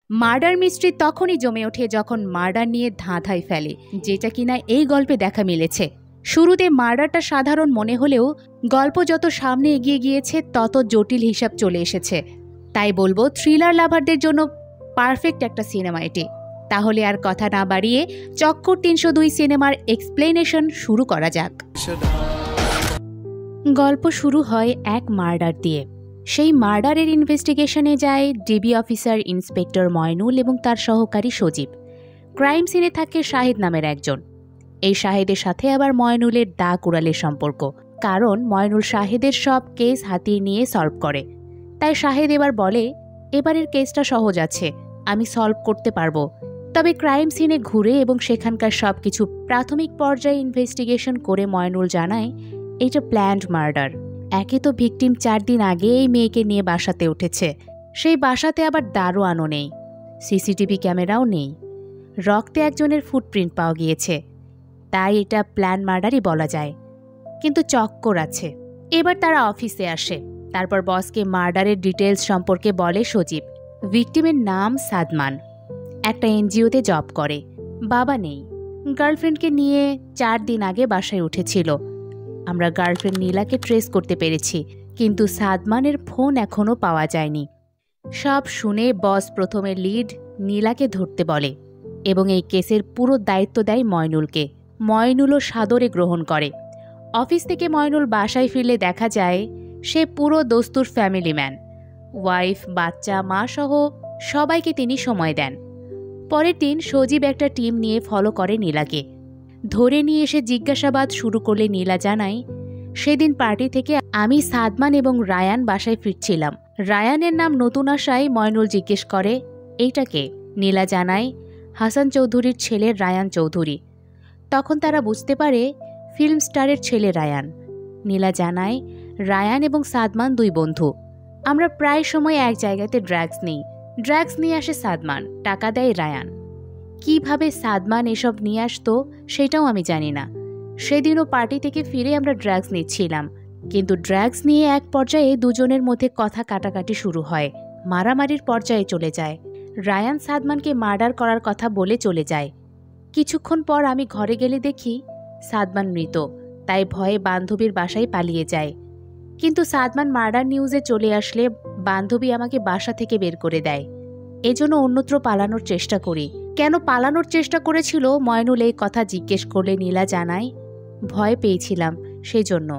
Murder mystery তখনই জমে ওঠে যখন মার্ডার নিয়ে ধাঁধায় ফেলে, যেটা কিনা এই গল্পে দেখা মিলেছে। শুরুতে মার্ডারটা সাধারণ মনে হলেও গল্প যত সামনে এগিয়ে গিয়েছে তত জটিল হিসাব চলে এসেছে। তাই বলবো থ্রিলার লাভারদের জন্য পারফেক্ট একটা সিনেমা এটি। তাহলে আর কথা না বাড়িয়ে চক্কর ৩০২ সিনেমার এক্সপ্লেনেশন শুরু করা যাক। গল্প শুরু হয় এক মার্ডার দিয়ে। সেই মার্ডারের ইনভেস্টিগেশনে যায় ডিবি অফিসার ইন্সপেক্টর ময়নুল এবং তার সহকারী সজীব। ক্রাইম সিনে থাকে শাহিদ নামের একজন। এই শাহিদের সাথে আবার ময়নুলের দা কুড়ালের সম্পর্ক, কারণ ময়নুল শাহিদের সব কেস হাতিয়ে নিয়ে সলভ করে। তাই শাহিদ এবার বলে, এবারের কেসটা সহজ আছে, আমি সলভ করতে পারবো। তবে ক্রাইম সিনে ঘুরে এবং সেখানকার সব কিছু প্রাথমিক পর্যায়ে ইনভেস্টিগেশন করে ময়নুল জানায় এটা প্ল্যান্ড মার্ডার। একে তো ভিকটিম 4 দিন আগে এই মেয়েকে নিয়ে বাসাতে উঠেছে, সেই বাসাতে আবার দারোয়ানও নেই, সিসিটিভি ক্যামেরাও নেই, রক্তে একজনের ফুটপ্রিন্ট পাওয়া গিয়েছে। তাই এটা প্ল্যান মার্ডারই বলা যায়, কিন্তু চক্কর আছে। এবার তারা অফিসে আসে। তারপর বসকে মার্ডারের ডিটেলস সম্পর্কে বলে সজীব। ভিকটিমের নাম সাদমান, একটা এনজিওতে জব করে, বাবা নেই, গার্লফ্রেন্ডকে নিয়ে 4 দিন আগে বাসায় উঠেছিল। আমরা গার্লফ্রেন্ড নীলাকে ট্রেস করতে পেরেছি, কিন্তু সাদমানের ফোন এখনও পাওয়া যায়নি। সব শুনে বস প্রথমে লিড নীলাকে ধরতে বলে এবং এই কেসের পুরো দায়িত্ব দেয় ময়নুলকে। ময়নুলও সাদরে গ্রহণ করে। অফিস থেকে ময়নুল বাসায় ফিরলে দেখা যায় সে পুরো দস্তুর ফ্যামিলি ম্যান। ওয়াইফ, বাচ্চা, মা সহ সবাইকে তিনি সময় দেন। পরের দিন সজীব একটা টিম নিয়ে ফলো করে নীলাকে। ধরে নিয়ে এসে জিজ্ঞাসাবাদ শুরু করলে নীলা জানায়, সেদিন পার্টি থেকে আমি, সাদমান এবং রায়ান বাসায় ফিরছিলাম। রায়ানের নাম নতুন আসায় ময়নুল জিজ্ঞেস করে, এইটা কে? নীলা জানায়, হাসান চৌধুরীর ছেলে রায়ান চৌধুরী। তখন তারা বুঝতে পারে ফিল্ম স্টারের ছেলে রায়ান। নীলা জানায়, রায়ান এবং সাদমান 2 বন্ধু। আমরা প্রায় সময় এক জায়গাতে ড্রাগস নিই। ড্রাগস নিয়ে আসে সাদমান, টাকা দেয় রায়ান। কিভাবে সাদমান এসব নিয়ে আসতো সেটাও আমি জানি না। সেদিনও পার্টি থেকে ফিরে আমরা ড্রাগস নিচ্ছিলাম, কিন্তু ড্রাগস নিয়ে এক পর্যায়ে দুজনের মধ্যে কথা কাটাকাটি শুরু হয়, মারামারির পর্যায়ে চলে যায়। রায়ান সাদমানকে মার্ডার করার কথা বলে চলে যায়। কিছুক্ষণ পর আমি ঘরে গেলে দেখি সাদমান মৃত। তাই ভয়ে বান্ধবীর বাসায় পালিয়ে যায়। কিন্তু সাদমান মার্ডার নিউজে চলে আসলে বান্ধবী আমাকে বাসা থেকে বের করে দেয়। এজন্য অন্যত্র পালানোর চেষ্টা করি। কেন পালানোর চেষ্টা করেছিল ময়নুল এই কথা জিজ্ঞেস করলে নীলা জানায়, ভয় পেয়েছিলাম সেজন্য।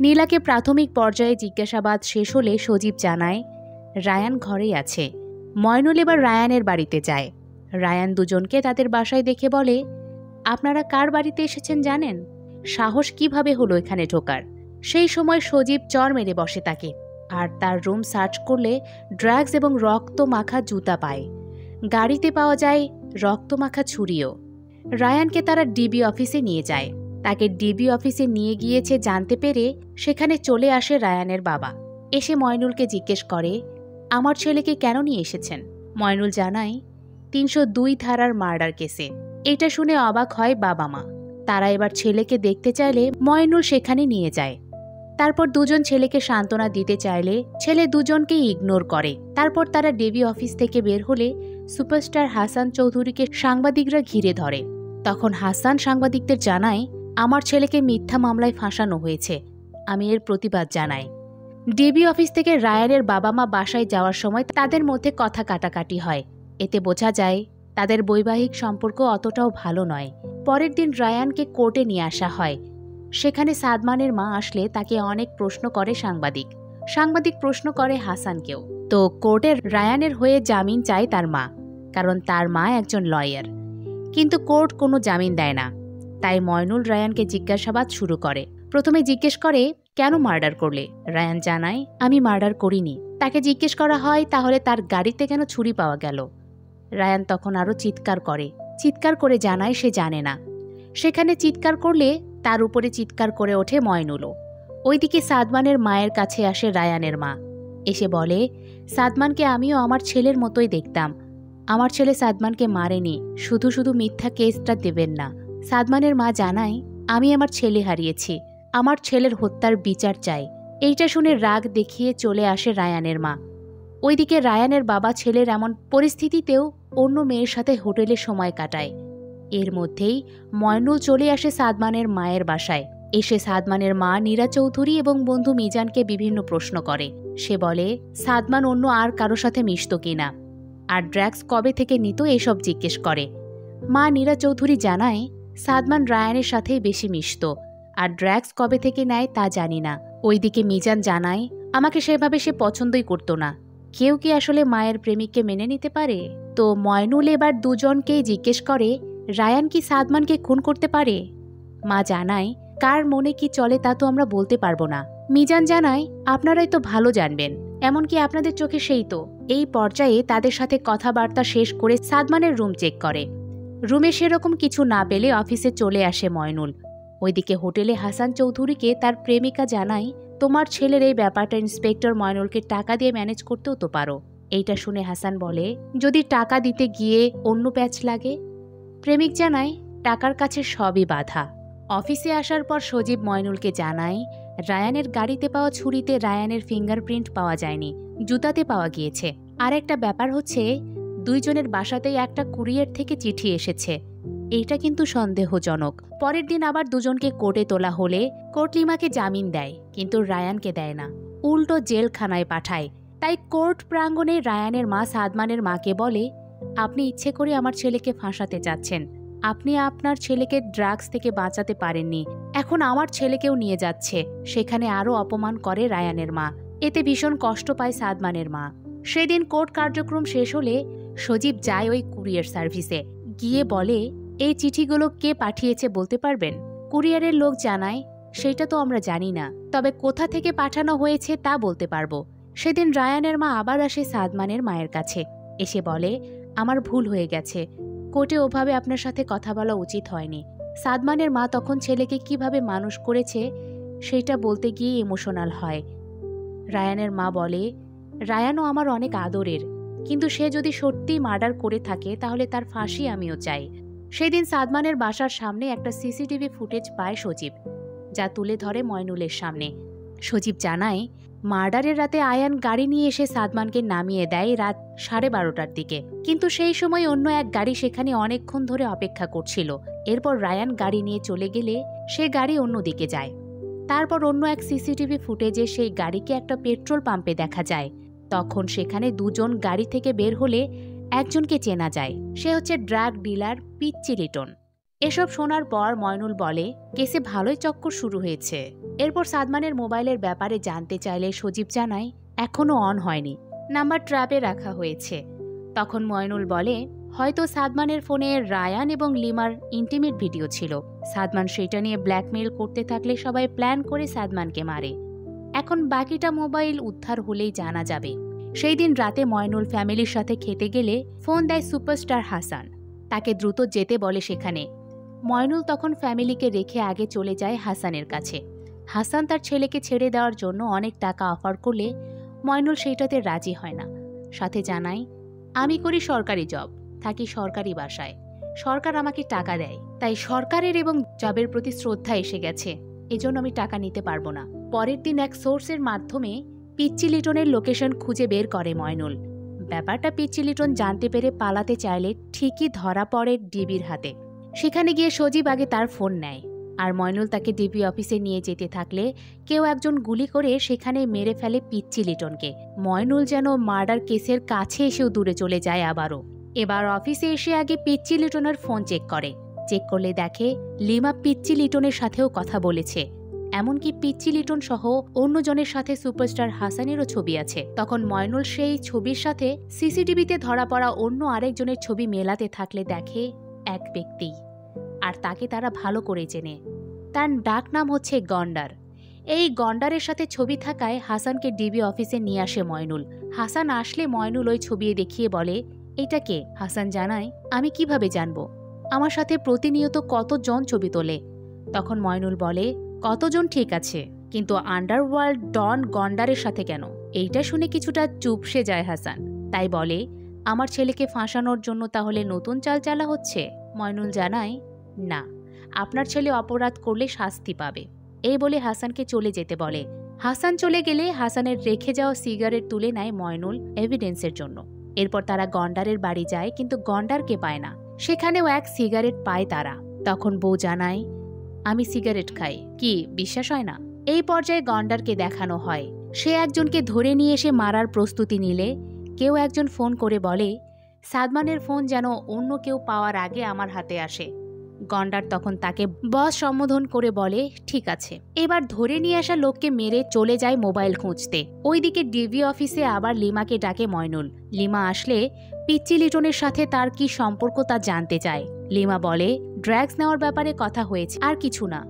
নীলাকে প্রাথমিক পর্যায়ে জিজ্ঞাসাবাদ শেষ হলে সজীব জানায়, রায়ান ঘরেই আছে। ময়নুল এবার রায়ানের বাড়িতে যায়। রায়ান দুজনকে তাদের বাসায় দেখে বলে, আপনারা কার বাড়িতে এসেছেন জানেন? সাহস কিভাবে হলো এখানে ঢোকার? সেই সময় সজীব চর মেরে বসে তাকে, আর তার রুম সার্চ করলে ড্রাগস এবং রক্ত মাখা জুতা পায়। গাড়িতে পাওয়া যায় রক্ত মাখা ছুরিও। রায়ানকে তারা ডিবি অফিসে নিয়ে যায়। তাকে ডিবি অফিসে নিয়ে গিয়েছে জানতে পেরে সেখানে চলে আসে রায়ানের বাবা। এসে ময়নুলকে জিজ্ঞেস করে, আমার ছেলেকে কেন নিয়ে এসেছেন? ময়নুল জানায়, ৩০২ ধারার মার্ডার কেসে। এটা শুনে অবাক হয় বাবা মা। তারা এবার ছেলেকে দেখতে চাইলে ময়নুল সেখানে নিয়ে যায়। তারপর দুজন ছেলেকে সান্ত্বনা দিতে চাইলে ছেলে দুজনকেই ইগনোর করে। তারপর তারা ডিবি অফিস থেকে বের হলে সুপারস্টার হাসান চৌধুরীকে সাংবাদিকরা ঘিরে ধরে। তখন হাসান সাংবাদিকদের জানায়, আমার ছেলেকে মিথ্যা মামলায় ফাঁসানো হয়েছে, আমি এর প্রতিবাদ জানাই। ডিবি অফিস থেকে রায়ানের বাবা মা বাসায় যাওয়ার সময় তাদের মধ্যে কথা কাটাকাটি হয়। এতে বোঝা যায় তাদের বৈবাহিক সম্পর্ক অতটাও ভালো নয়। পরের দিন রায়ানকে কোর্টে নিয়ে আসা হয়। সেখানে সাদমানের মা আসলে তাকে অনেক প্রশ্ন করে সাংবাদিক প্রশ্ন করে হাসানকেও। তো কোর্টে রায়ানের হয়ে জামিন চায় তার মা, কারণ তার মা একজন লয়ার। কিন্তু কোর্ট কোনো জামিন দেয় না। তাই ময়নুল রায়ানকে জিজ্ঞাসাবাদ শুরু করে। প্রথমে জিজ্ঞেস করে, কেন মার্ডার করলে? রায়ান জানায়, আমি মার্ডার করিনি। তাকে জিজ্ঞেস করা হয়, তাহলে তার গাড়িতে কেন ছুরি পাওয়া গেল? রায়ান তখন আরও চিৎকার করে জানায় সে জানে না। সেখানে চিৎকার করলে তার উপরে চিৎকার করে ওঠে ময়নুলও। ওইদিকে সাদমানের মায়ের কাছে আসে রায়ানের মা। এসে বলে, সাদমানকে আমিও আমার ছেলের মতোই দেখতাম। আমার ছেলে সাদমানকে মারেনি, শুধু শুধু মিথ্যা কেসটা দেবেন না। সাদমানের মা জানায়, আমি আমার ছেলে হারিয়েছি, আমার ছেলের হত্যার বিচার চাই। এইটা শুনে রাগ দেখিয়ে চলে আসে রায়ানের মা। ওইদিকে রায়ানের বাবা ছেলের এমন পরিস্থিতিতেও অন্য মেয়ের সাথে হোটেলে সময় কাটায়। এর মধ্যেই ময়নুল চলে আসে সাদমানের মায়ের বাসায়। এসে সাদমানের মা নীরা চৌধুরী এবং বন্ধু মিজানকে বিভিন্ন প্রশ্ন করে। সে বলে সাদমান অন্য আর কারো সাথে মিশত কিনা, আর ড্রাগস কবে থেকে নিত এসব জিজ্ঞেস করে। মা নীরা চৌধুরী জানায় সাদমান রায়ানের সাথেই বেশি মিশত, আর ড্রাগস কবে থেকে নেয় তা জানি না। ওইদিকে মিজান জানায় আমাকে সেভাবে সে পছন্দই করতো না। কেউ কি আসলে মায়ের প্রেমিককে মেনে নিতে পারে? তো ময়নুল এবার দুজনকেই জিজ্ঞেস করে রায়ান কি সাদমানকে খুন করতে পারে? মা জানায় কার মনে কি চলে তা তো আমরা বলতে পারবো না। মিজান জানায় আপনারাই তো ভালো জানবেন, এমনকি আপনাদের চোখে সেই তো। এই পর্যায়ে তাদের সাথে কথাবার্তা শেষ করে সাদমানের রুম চেক করে। রুমে সেরকম কিছু না পেলে অফিসে চলে আসে ময়নুল। ওইদিকে হোটেলে হাসান চৌধুরীকে তার প্রেমিকা জানায় তোমার ছেলের এই ব্যাপারটা ইন্সপেক্টর ময়নুলকে টাকা দিয়ে ম্যানেজ করতেও তো পারো। এইটা শুনে হাসান বলে যদি টাকা দিতে গিয়ে অন্য প্যাচ লাগে? প্রেমিক জানায় টাকার কাছে সবই বাধা। অফিসে আসার পর সজীব ময়নুলকে জানায় রায়ানের গাড়িতে পাওয়া ছুরিতে রায়ানের ফিঙ্গারপ্রিন্ট পাওয়া যায়নি, জুতাতে পাওয়া গিয়েছে। আর একটা ব্যাপার হচ্ছে দুইজনের বাসাতেই একটা কুরিয়ার থেকে চিঠি এসেছে। এইটা কিন্তু সন্দেহজনক। পরের দিন আবার দুজনকে কোর্টে তোলা হলে কোর্ট লিমাকে জামিন দেয়, কিন্তু রায়ানকে দেয় না, উল্টো জেলখানায় পাঠায়। তাই কোর্ট প্রাঙ্গণে রায়ানের মা সাদমানের মাকে বলে আপনি ইচ্ছে করে আমার ছেলেকে ফাঁসাতে চাচ্ছেন। আপনি আপনার ছেলেকে ড্রাগস থেকে বাঁচাতে পারেননি, এখন আমার ছেলেকেও নিয়ে যাচ্ছে। সেখানে আরও অপমান করে রায়ানের মা। এতে ভীষণ কষ্ট পায় সাদমানের মা। সেদিন কোর্ট কার্যক্রম শেষ হলে সজীব যায় ওই কুরিয়ার সার্ভিসে। গিয়ে বলে এই চিঠিগুলো কে পাঠিয়েছে বলতে পারবেন? কুরিয়ারের লোক জানায় সেটা তো আমরা জানি না, তবে কোথা থেকে পাঠানো হয়েছে তা বলতে পারবো। সেদিন রায়ানের মা আবার আসে সাদমানের মায়ের কাছে, এসে বলে আমার ভুল হয়ে গেছে, কোর্টে ওভাবে আপনার সাথে কথা বলা উচিত হয়নি। সাদমানের মা তখন ছেলেকে কিভাবে মানুষ করেছে সেটা বলতে গিয়ে ইমোশনাল হয়। রায়ানের মা বলে রায়ানও আমার অনেক আদরের, কিন্তু সে যদি সত্যিই মার্ডার করে থাকে তাহলে তার ফাঁসি আমিও চাই। সেদিন সাদমানের বাসার সামনে একটা সিসিটিভি ফুটেজ পায় সজীব, যা তুলে ধরে ময়নুলের সামনে। সজীব জানায় মার্ডারের রাতে আয়ান গাড়ি নিয়ে এসে সাদমানকে নামিয়ে দেয় রাত 12:30টার দিকে, কিন্তু সেই সময় অন্য এক গাড়ি সেখানে অনেকক্ষণ ধরে অপেক্ষা করছিল। এরপর রায়ান গাড়ি নিয়ে চলে গেলে সে গাড়ি অন্যদিকে যায়। তারপর অন্য এক সিসিটিভি ফুটেজে সেই গাড়িকে একটা পেট্রোল পাম্পে দেখা যায়। তখন সেখানে দুজন গাড়ি থেকে বের হলে একজনকে চেনা যায়, সে হচ্ছে ড্রাগ ডিলার পিচ্চি লিটন। এসব শোনার পর ময়নুল বলে কেসে ভালোই চক্কর শুরু হয়েছে। এরপর সাদমানের মোবাইলের ব্যাপারে জানতে চাইলে সজীব জানায় এখনও অন হয়নি, নাম্বার ট্র্যাপে রাখা হয়েছে। তখন ময়নুল বলে হয়তো সাদমানের ফোনে রায়ান এবং লিমার ইন্টিমেট ভিডিও ছিল। সাদমান সেটা নিয়ে ব্ল্যাকমেইল করতে থাকলে সবাই প্ল্যান করে সাদমানকে মারে। এখন বাকিটা মোবাইল উদ্ধার হলেই জানা যাবে। সেই দিন রাতে ময়নুল ফ্যামিলির সাথে খেতে গেলে ফোন দেয় সুপারস্টার হাসান, তাকে দ্রুত যেতে বলে সেখানে। ময়নুল তখন ফ্যামিলিকে রেখে আগে চলে যায় হাসানের কাছে। হাসান তার ছেলেকে ছেড়ে দেওয়ার জন্য অনেক টাকা অফার করলে ময়নুল সেইটাতে রাজি হয় না। সাথে জানায় আমি করি সরকারি জব, থাকি সরকারি বাসায়, সরকার আমাকে টাকা দেয়, তাই সরকারের এবং জবের প্রতি শ্রদ্ধা এসে গেছে, এজন্য আমি টাকা নিতে পারবো না। পরের দিন এক সোর্সের মাধ্যমে পিচ্চি লিটনের লোকেশন খুঁজে বের করে ময়নুল। ব্যাপারটা পিচ্চি লিটন জানতে পেরে পালাতে চাইলে ঠিকই ধরা পড়ে ডিবির হাতে। সেখানে গিয়ে সজীব আগে তার ফোন নেয়, আর ময়নুল তাকে ডিবি অফিসে নিয়ে যেতে থাকলে কেউ একজন গুলি করে সেখানে মেরে ফেলে পিচ্চি লিটনকে। ময়নুল যেন মার্ডার কেসের কাছে এসেও দূরে চলে যায় আবারও। এবার অফিসে এসে আগে পিচ্চি লিটনের ফোন চেক করে। চেক করলে দেখে লিমা পিচ্চি লিটনের সাথেও কথা বলেছে, এমনকি পিচ্চি লিটন সহ অন্যজনের সাথে সুপারস্টার হাসানেরও ছবি আছে। তখন ময়নুল সেই ছবির সাথে সিসিটিভিতে ধরা পড়া অন্য আরেকজনের ছবি মেলাতে থাকলে দেখে এক ব্যক্তি, আর তাকে তারা ভালো করে চেনে। তার ডাক নাম হচ্ছে গন্ডার। এই গন্ডারের সাথে ছবি থাকায় হাসানকে ডিবি অফিসে নিয়ে আসে ময়নুল। হাসান আসলে ময়নুল ওই ছবি দেখিয়ে বলে এটা কে? হাসান জানায় আমি কিভাবে জানবো, আমার সাথে প্রতিনিয়ত কতজন ছবি তোলে। তখন ময়নুল বলে কতজন ঠিক আছে, কিন্তু আন্ডারওয়ার্ল্ড ডন গন্ডারের সাথে কেন? এইটা শুনে কিছুটা চুপসে যায় হাসান, তাই বলে আমার ছেলেকে ফাঁসানোর জন্য তাহলে নতুন চাল চালা হচ্ছে। ময়নুল জানায় না, আপনার ছেলে অপরাধ করলে শাস্তি পাবে। এই বলে হাসানকে চলে যেতে বলে। হাসান চলে গেলে হাসানের রেখে যাওয়া সিগারেট তুলে নেয় ময়নুল এভিডেন্সের জন্য। এরপর তারা গন্ডারের বাড়ি যায়, কিন্তু গন্ডারকে পায় না। সেখানেও এক সিগারেট পায় তারা। তখন বউ জানায়, আমি সিগারেট খাই, কি বিশ্বাস হয় না? এই পর্যায়ে গন্ডারকে দেখানো হয় সে একজনকে ধরে নিয়ে এসে মারার প্রস্তুতি নিলে কেউ একজন ফোন করে বলে, সাদমানের ফোন যেন অন্য কেউ পাওয়ার আগে আমার হাতে আসে। গন্ডার তখন তাকে বস সম্বোধন করে বলে, ঠিক আছে। এবার ধরে নিয়ে আসা লোককে মেরে চলে যায় মোবাইল খুঁজতে। ওইদিকে ডিবি অফিসে আবার লিমাকে ডাকে ময়নুল। লিমা আসলে পিচ্চি লিটনের সাথে তার কি সম্পর্ক তা জানতে চায়। লিমা বলে, ড্রাগস নেওয়ার ব্যাপারে কথা হয়েছে, আর কিছু না।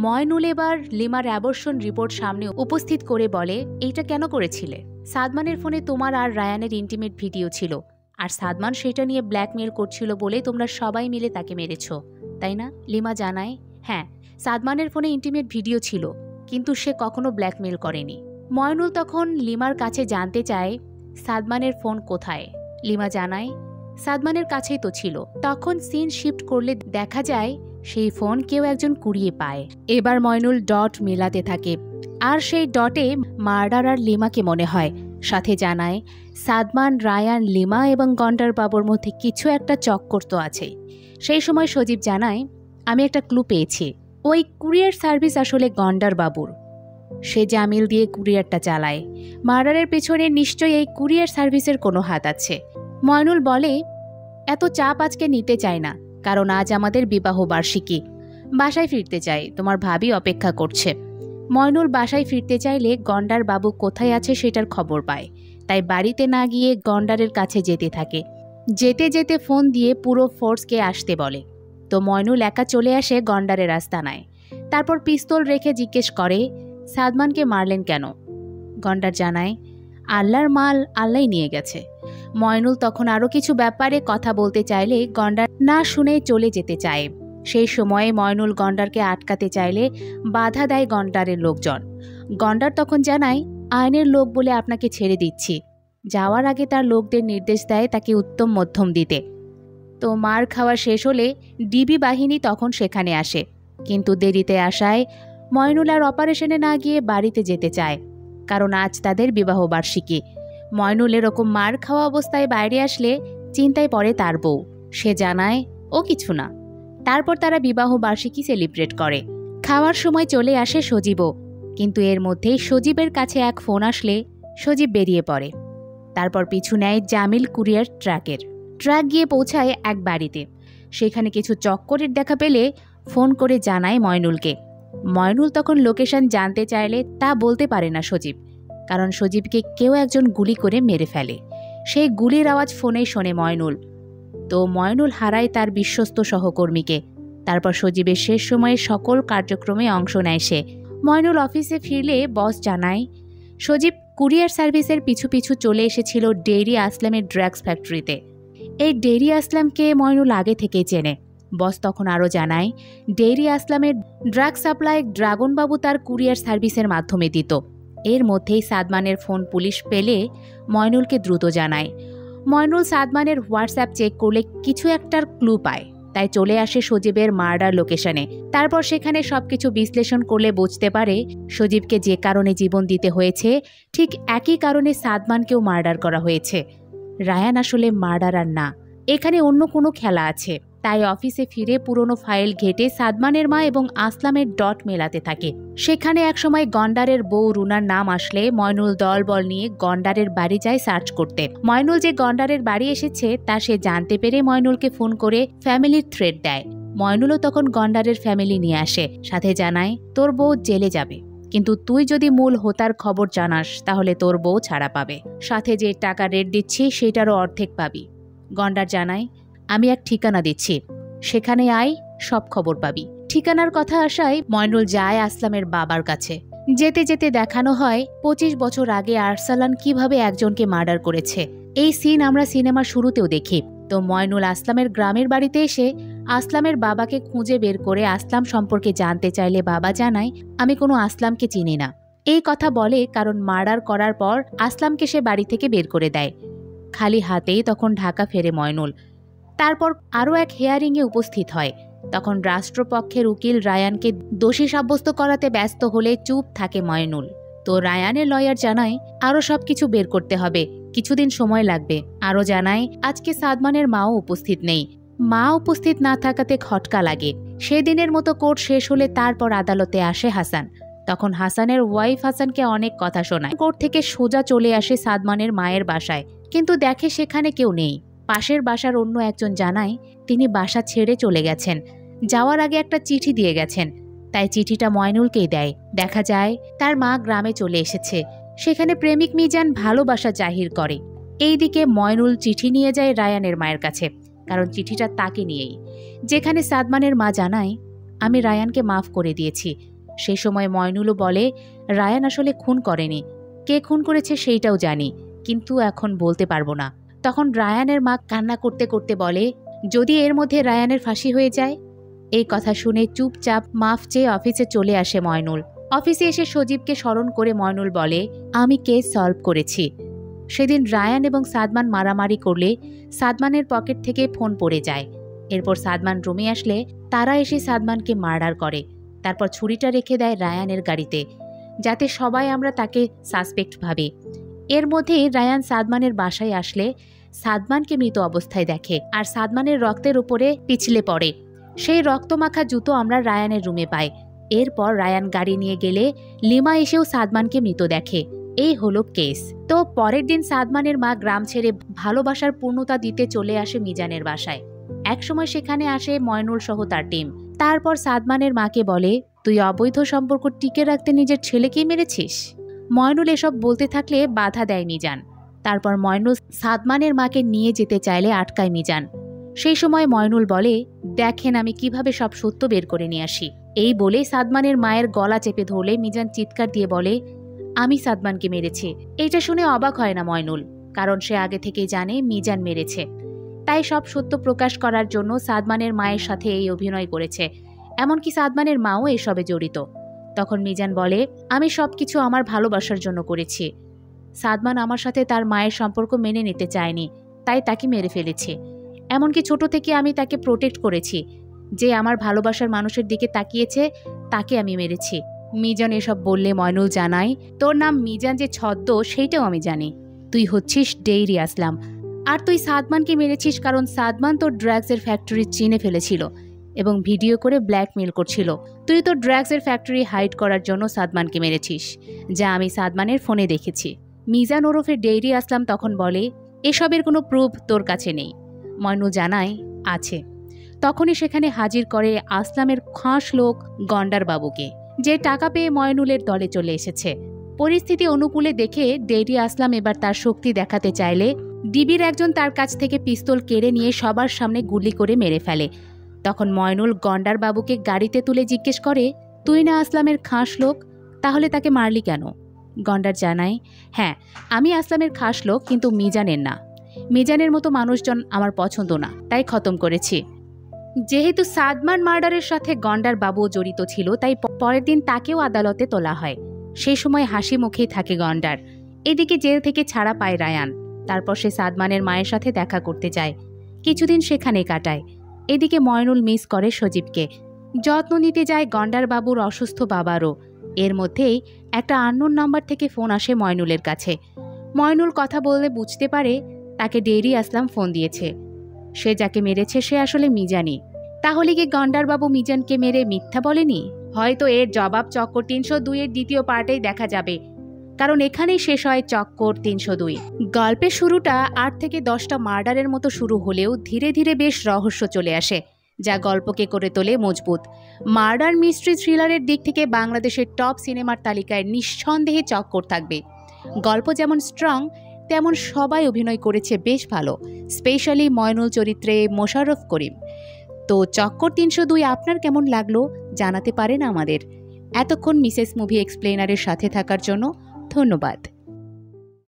ময়নুল এবার লিমার অ্যাবর্শন রিপোর্ট সামনে উপস্থিত করে বলে, এইটা কেন করেছিলে? সাদমানের ফোনে তোমার আর রায়ানের ইন্টিমেট ভিডিও ছিল, আর সাদমান সেটা নিয়ে ব্ল্যাকমেল করছিল বলে তোমরা সবাই মিলে তাকে মেরেছ, তাই না? লিমা জানায়, হ্যাঁ, সাদমানের ফোনে ইন্টিমেট ভিডিও ছিল, কিন্তু সে কখনো ব্ল্যাকমেল করেনি। ময়নুল তখন লিমার কাছে জানতে চায়, সাদমানের ফোন কোথায়? লিমা জানায়, সাদমানের কাছেই তো ছিল। তখন সিন শিফট করলে দেখা যায় সেই ফোন কেউ একজন কুড়িয়ে পায়। এবার ময়নুল ডট মেলাতে থাকে, আর সেই ডটে মার্ডার আর লিমাকে মনে হয়। সাথে জানায়, সাদমান, রায়ান, লিমা এবং গন্ডার বাবুর মধ্যে কিছু একটা চক্কর তো আছে। সেই সময় সজীব জানায়, আমি একটা ক্লু পেয়েছি। ওই কুরিয়ার সার্ভিস আসলে গন্ডার বাবুর। সে জামিল দিয়ে কুরিয়ারটা চালায়। মার্ডারের পেছনে নিশ্চয়ই এই কুরিয়ার সার্ভিসের কোনো হাত আছে। ময়নুল বলে, এত চাপ আজকে নিতে চাই না, কারণ আজ আমাদের বিবাহ বার্ষিকী। বাসায় ফিরতে চাই, তোমার ভাবি অপেক্ষা করছে। ময়নুল বাসায় ফিরতে চাইলে গন্ডার বাবু কোথায় আছে সেটার খবর পায়, তাই বাড়িতে না গিয়ে গন্ডারের কাছে যেতে থাকে। যেতে যেতে ফোন দিয়ে পুরো ফোর্সকে আসতে বলে। তো ময়নুল একা চলে আসে গন্ডারের আস্তানায়। তারপর পিস্তল রেখে জিজ্ঞেস করে, সাদমানকে মারলেন কেন? গন্ডার জানায়, আল্লাহর মাল আল্লাহই নিয়ে গেছে। ময়নুল তখন আরও কিছু ব্যাপারে কথা বলতে চাইলে গন্ডার না শুনে চলে যেতে চায়। সেই সময়ে ময়নুল গন্ডারকে আটকাতে চাইলে বাধা দেয় গন্ডারের লোকজন। গন্ডার তখন জানায়, আইনের লোক বলে আপনাকে ছেড়ে দিচ্ছি। যাওয়ার আগে তার লোকদের নির্দেশ দেয় তাকে উত্তম মধ্যম দিতে। তো মার খাওয়া শেষ হলে ডিবি বাহিনী তখন সেখানে আসে, কিন্তু দেরিতে আসায় ময়নুল আর অপারেশনে না গিয়ে বাড়িতে যেতে চায়, কারণ আজ তাদের বিবাহ বার্ষিকী। ময়নুল এরকম মার খাওয়া অবস্থায় বাইরে আসলে চিন্তায় পড়ে তার বউ। সে জানায়, ও কিছু না। তারপর তারা বিবাহ বার্ষিকী সেলিব্রেট করে। খাওয়ার সময় চলে আসে সজীবও, কিন্তু এর মধ্যেই সজীবের কাছে এক ফোন আসলে সজীব বেরিয়ে পড়ে। তারপর পিছু নেয় জামিল কুরিয়ার ট্রাক গিয়ে পৌঁছায় এক বাড়িতে। সেখানে কিছু চক্করের দেখা পেলে ফোন করে জানায় ময়নুলকে। ময়নুল তখন লোকেশন জানতে চাইলে তা বলতে পারে না সজীব, কারণ সজীবকে কেউ একজন গুলি করে মেরে ফেলে। সেই গুলির আওয়াজ ফোনে শোনে ময়নুল। তো ময়নুল হারায় তার বিশ্বস্ত সহকর্মীকে। তারপর সজীবের শেষ সময়ে সকল কার্যক্রমে অংশ নেয় সে। ময়নুল অফিসে ফিরলে বস জানায়, সজীব কুরিয়ার সার্ভিসের পিছু পিছু চলে এসেছিল ডেইরি আসলামের ড্রাগস ফ্যাক্টরিতে। এই ডেইরি আসলামকে ময়নুল আগে থেকেই চেনে। বস তখন আরও জানায়, ডেইরি আসলামের ড্রাগ সাপ্লাই ড্রাগনবাবু তার কুরিয়ার সার্ভিসের মাধ্যমে দিত। এর মধ্যেই সাদমানের ফোন পুলিশ পেলে ময়নুলকে দ্রুত জানায়। ময়নুল সাদমানের হোয়াটসঅ্যাপ চেক করলে কিছু একটার ক্লু পায়, তাই চলে আসে সজীবের মার্ডার লোকেশনে। তারপর সেখানে সবকিছু বিশ্লেষণ করলে বুঝতে পারে সজীবকে যে কারণে জীবন দিতে হয়েছে, ঠিক একই কারণে সাদমানকেও মার্ডার করা হয়েছে। রায়ান আসলে মার্ডারার না, এখানে অন্য কোনো খেলা আছে। তাই অফিসে ফিরে পুরনো ফাইল ঘেটে সাদমানের মা এবং আসলামের ডট মেলাতে থাকে। সেখানে একসময় গন্ডারের বউ রুনার নাম আসলে ময়নুল দলবল নিয়ে গন্ডারের বাড়ি যায় সার্চ করতে। ময়নুল যে গন্ডারের বাড়ি এসেছে তা সে জানতে পেরে ময়নুলকে ফোন করে ফ্যামিলির থ্রেট দেয়। ময়নুলও তখন গন্ডারের ফ্যামিলি নিয়ে আসে, সাথে জানায়, তোর বউ জেলে যাবে, কিন্তু তুই যদি মূল হোতার খবর জানাস তাহলে তোর বউ ছাড়া পাবে। সাথে যে টাকা রেট দিচ্ছি সেটারও অর্ধেক পাবি। গন্ডার জানায়, আমি এক ঠিকানা দিচ্ছি, সেখানে আয়, সব খবর পাবি। ঠিকানার কথা আসায় ময়নুল যায় আসলামের বাবার কাছে। যেতে যেতে দেখানো হয় 25 বছর আগে আরসালান কিভাবে একজনকে মার্ডার করেছে। এই সিন আমরা সিনেমার শুরুতেও দেখি। তো ময়নুল আসলামের গ্রামের বাড়িতে এসে আসলামের বাবাকে খুঁজে বের করে আসলাম সম্পর্কে জানতে চাইলে বাবা জানায়, আমি কোনো আসলামকে চিনি না। এই কথা বলে কারণ মার্ডার করার পর আসলামকে সে বাড়ি থেকে বের করে দেয়। খালি হাতেই তখন ঢাকা ফেরে ময়নুল। তারপর আরও এক হিয়ারিংয়ে উপস্থিত হয়। তখন রাষ্ট্রপক্ষের উকিল রায়ানকে দোষী সাব্যস্ত করাতে ব্যস্ত হলে চুপ থাকে ময়নুল। তো রায়ানের লয়ার জানায় আরও সবকিছু বের করতে হবে, কিছুদিন সময় লাগবে। আরও জানায় আজকে সাদমানের মাও উপস্থিত নেই। মা উপস্থিত না থাকাতে খটকা লাগে। সেদিনের মতো কোর্ট শেষ হলে তারপর আদালতে আসে হাসান। তখন হাসানের ওয়াইফ হাসানকে অনেক কথা শোনায়। কোর্ট থেকে সোজা চলে আসে সাদমানের মায়ের বাসায়, কিন্তু দেখে সেখানে কেউ নেই। পাশের বাসার অন্য একজন জানায় তিনি বাসা ছেড়ে চলে গেছেন, যাওয়ার আগে একটা চিঠি দিয়ে গেছেন। তাই চিঠিটা ময়নুলকেই দেয়। দেখা যায় তার মা গ্রামে চলে এসেছে, সেখানে প্রেমিক মিজান ভালোবাসা জাহির করে। এইদিকে ময়নুল চিঠি নিয়ে যায় রায়ানের মায়ের কাছে, কারণ চিঠিটা তাকে নিয়েই, যেখানে সাদমানের মা জানায় আমি রায়ানকে মাফ করে দিয়েছি। সে সময় ময়নুলও বলে রায়ান আসলে খুন করেনি, কে খুন করেছে সেইটাও জানি, কিন্তু এখন বলতে পারবো না। তখন রায়ানের মা কান্না করতে করতে বলে যদি এর মধ্যে রায়ানের ফাঁসি হয়ে যায়। এই কথা শুনে চুপচাপ মাফ চেয়ে অফিসে চলে আসে ময়নুল। অফিসে এসে সজীবকে স্মরণ করে ময়নুল বলে আমি কেস সলভ করেছি। সেদিন রায়ান এবং সাদমান মারামারি করলে সাদমানের পকেট থেকে ফোন পড়ে যায়। এরপর সাদমান রুমে আসলে তারা এসে সাদমানকে মার্ডার করে। তারপর ছুরিটা রেখে দেয় রায়ানের গাড়িতে, যাতে সবাই আমরা তাকে সাসপেক্ট ভাবি। এর মধ্যে রায়ান সাদমানের বাসায় আসলে সাদমানকে মৃত অবস্থায় দেখে আর সাদমানের রক্তের উপরে পিছলে পড়ে। সেই রক্তমাখা জুতো আমরা রায়ানের রুমে পাই। এরপর রায়ান গাড়ি নিয়ে গেলে লিমা এসেও সাদমানকে মৃত দেখে। এই হলো কেস। তো পরের দিন সাদমানের মা গ্রাম ছেড়ে ভালোবাসার পূর্ণতা দিতে চলে আসে মিজানের বাসায়। একসময় সেখানে আসে ময়নুল সহ তার টিম। তারপর সাদমানের মাকে বলে তুই অবৈধ সম্পর্ক টিকে রাখতে নিজের ছেলেকেই মেরেছিস। ময়নুল এসব বলতে থাকলে বাধা দেয় মিজান। তারপর ময়নুল সাদমানের মাকে নিয়ে যেতে চাইলে আটকায় মিজান। সেই সময় ময়নুল বলে দেখেন আমি কিভাবে সব সত্য বের করে নিয়ে আসি। এই বলে সাদমানের মায়ের গলা চেপে ধরলে মিজান চিৎকার দিয়ে বলে আমি সাদমানকে মেরেছি। এটা শুনে অবাক হয় না ময়নুল, কারণ সে আগে থেকেই জানে মিজান মেরেছে। তাই সব সত্য প্রকাশ করার জন্য সাদমানের মায়ের সাথে এই অভিনয় করেছে। এমনকি সাদমানের মাও এসবে জড়িত। তখন মিজান বলে আমি সবকিছু আমার ভালোবাসার জন্য করেছি। সাদমান আমার সাথে তার মায়ের সম্পর্ক মেনে নিতে চায়নি, তাই তাকে মেরে ফেলেছি। এমনকি ছোট থেকে আমি তাকে প্রোটেক্ট করেছি। যে আমার ভালোবাসার মানুষের দিকে তাকিয়েছে তাকে আমি মেরেছি। মিজান এসব বললে ময়নুল জানায় তোর নাম মিজান যে ছদ্ম সেইটাও আমি জানি। তুই হচ্ছিস ডেইরি আসলাম, আর তুই সাদমানকে মেরেছিস কারণ সাদমান তোর ড্রাগসের ফ্যাক্টরি চিনে ফেলেছিল এবং ভিডিও করে ব্ল্যাকমেল করছিল। তুই তোর ড্রাগসের ফ্যাক্টরি হাইড করার জন্য সাদমানকে মেরেছিস, যা আমি সাদমানের ফোনে দেখেছি। মিজান ওরফে ডেইরি আসলাম তখন বলে এসবের কোনো প্রুফ তোর কাছে নেই। ময়নুল জানায় আছে। তখনই সেখানে হাজির করে আসলামের খাস লোক গন্ডার বাবুকে, যে টাকা পেয়ে ময়নুলের দলে চলে এসেছে। পরিস্থিতি অনুকূলে দেখে ডেইরি আসলাম এবার তার শক্তি দেখাতে চাইলে ডিবির একজন তার কাছ থেকে পিস্তল কেড়ে নিয়ে সবার সামনে গুলি করে মেরে ফেলে। তখন ময়নুল গন্ডার বাবুকে গাড়িতে তুলে জিজ্ঞেস করে তুই না আসলামের খাস লোক, তাহলে তাকে মারলি কেন? গন্ডার জানায় হ্যাঁ আমি আসলামের খাস লোক, কিন্তু মিজানের না। মিজানের মতো মানুষজন আমার পছন্দ না, তাই খতম করেছি। যেহেতু সাদমান মার্ডারের সাথে গন্ডার বাবু জড়িত ছিল, তাই পরের দিন তাকেও আদালতে তোলা হয়। সেই সময় হাসি মুখেই থাকে গন্ডার। এদিকে জেল থেকে ছাড়া পায় রায়ান। তারপর সে সাদমানের মায়ের সাথে দেখা করতে যায়, কিছুদিন সেখানে কাটায়। এদিকে ময়নুল মিস করে সজীবকে। যত্ন নিতে যায় গন্ডার বাবুর অসুস্থ বাবারও। এর মধ্যেই একটা আননোন নাম্বার থেকে ফোন আসে ময়নুলের কাছে। ময়নুল কথা বললে বুঝতে পারে তাকে ডেইরি আসলাম ফোন দিয়েছে। সে যাকে মেরেছে সে আসলে মিজানি। তাহলে কি গন্ডারবাবু মিজানকে মেরে মিথ্যা বলেনি? হয়তো এর জবাব চক্কর ৩০২-এর দ্বিতীয় পার্টেই দেখা যাবে, কারণ এখানেই শেষ হয় চক্কর ৩০২। গল্পের শুরুটা ৮ থেকে ১০টা মার্ডারের মতো শুরু হলেও ধীরে ধীরে বেশ রহস্য চলে আসে, যা গল্পকে করে তোলে মজবুত। মার্ডার মিস্ট্রি থ্রিলারের দিক থেকে বাংলাদেশের টপ সিনেমার তালিকায় নিঃসন্দেহে চক্কর থাকবে। গল্প যেমন স্ট্রং, তেমন সবাই অভিনয় করেছে বেশ ভালো, স্পেশালি ময়নুল চরিত্রে মোশাররফ করিম। তো চক্কর ৩০২ আপনার কেমন লাগলো জানাতে পারেন আমাদের। এতক্ষণ মিসেস মুভি এক্সপ্লেনারের সাথে থাকার জন্য ধন্যবাদ।